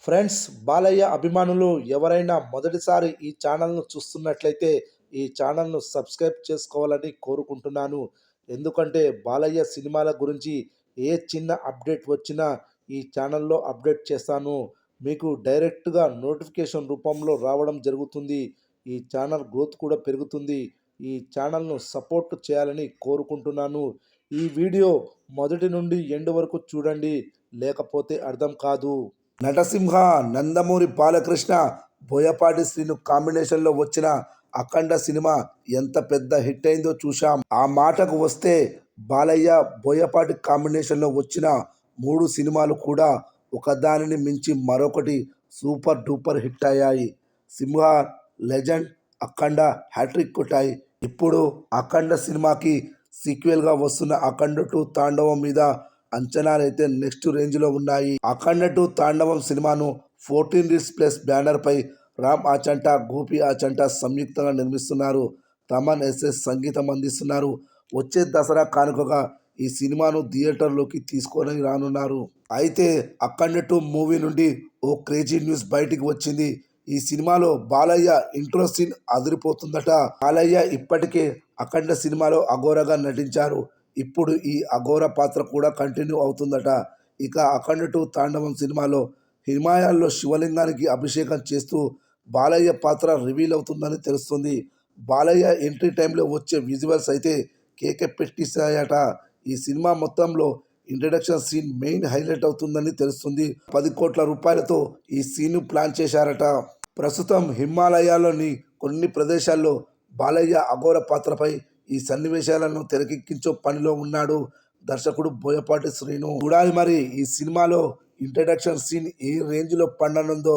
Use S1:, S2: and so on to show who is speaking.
S1: Friends, Balayya అభిమానులు ఎవరైనా మొదటిసారి ఈ ఛానల్ను చూస్తున్నట్లయితే ఈ ఛానల్ను సబ్స్క్రైబ్ చేసుకోవాలని కోరుకుంటున్నాను. ఎందుకంటే బాలయ్య సినిమాల గురించి ఏ చిన్న అప్డేట్ వచ్చినా ఈ ఛానల్లో అప్డేట్ చేస్తాను. మీకు డైరెక్ట్గా నోటిఫికేషన్ రూపంలో రావడం జరుగుతుంది. ఈ ఛానల్ గ్రోత్ కూడా పెరుగుతుంది. ఈ ఛానల్ను సపోర్ట్ చేయాలని కోరుకుంటున్నాను. ఈ వీడియో మొదటి నుండి ఎండ్ వరకు చూడండి, లేకపోతే అర్థం కాదు. నటసింహ, నందమూరి బాలకృష్ణ, బోయపాటి శ్రీను కాంబినేషన్లో వచ్చిన అఖండ సినిమా ఎంత పెద్ద హిట్ అయిందో చూశాం. ఆ మాటకు వస్తే బాలయ్య, బోయపాటి కాంబినేషన్లో వచ్చిన 3 సినిమాలు కూడా ఒకదానిని మించి మరొకటి సూపర్ డూపర్ హిట్ అయ్యాయి. సింహ, లెజెండ్, అఖండ హ్యాట్రిక్ కొట్టాయి. ఇప్పుడు అఖండ సినిమాకి సీక్వెల్గా వస్తున్న అఖండ 2 తాండవం మీద అంచనాలైతే నెక్స్ట్ రేంజ్లో ఉన్నాయి. అఖండ 2 తాండవం సినిమాను 14 రీల్స్ ప్లస్ బ్యానర్ పై రామ్ ఆచంటా, గోపి ఆచంటా సంయుక్తంగా నిర్మిస్తున్నారు. తమన్ ఎస్ఎస్ సంగీతం అందిస్తున్నారు. వచ్చే దసరా కానుకగా ఈ సినిమాను థియేటర్లోకి తీసుకొని రానున్నారు. అయితే అఖండ 2 మూవీ నుండి ఓ క్రేజీ న్యూస్ బయటికి వచ్చింది. ఈ సినిమాలో బాలయ్య ఇంట్రో సీన్ అదిరిపోతుందట. బాలయ్య ఇప్పటికే అఖండ సినిమాలో అఘోరగా నటించారు. ఇప్పుడు ఈ అఘోర పాత్ర కూడా కంటిన్యూ అవుతుందట. ఇక అఖండ 2 తాండవం సినిమాలో హిమాలయాల్లో శివలింగానికి అభిషేకం చేస్తూ బాలయ్య పాత్ర రివీల్ అవుతుందని తెలుస్తుంది. బాలయ్య ఎంట్రీ టైంలో వచ్చే విజువల్స్ అయితే కేకే పెట్టిస్తాయట. ఈ సినిమా మొత్తంలో ఇంట్రడక్షన్ సీన్ మెయిన్ హైలైట్ అవుతుందని తెలుస్తుంది. 10 కోట్ల రూపాయలతో ఈ సీన్ ప్లాన్ చేశారట. ప్రస్తుతం హిమాలయాల్లోని కొన్ని ప్రదేశాల్లో బాలయ్య అఘోర పాత్రపై ఈ సన్నివేశాలను తెరకెక్కించే పనిలో ఉన్నాడు దర్శకుడు బోయపాటి శ్రీను. చూడాలి మరి ఈ సినిమాలో ఇంట్రడక్షన్ సీన్ ఏ రేంజ్లో పండనుందో.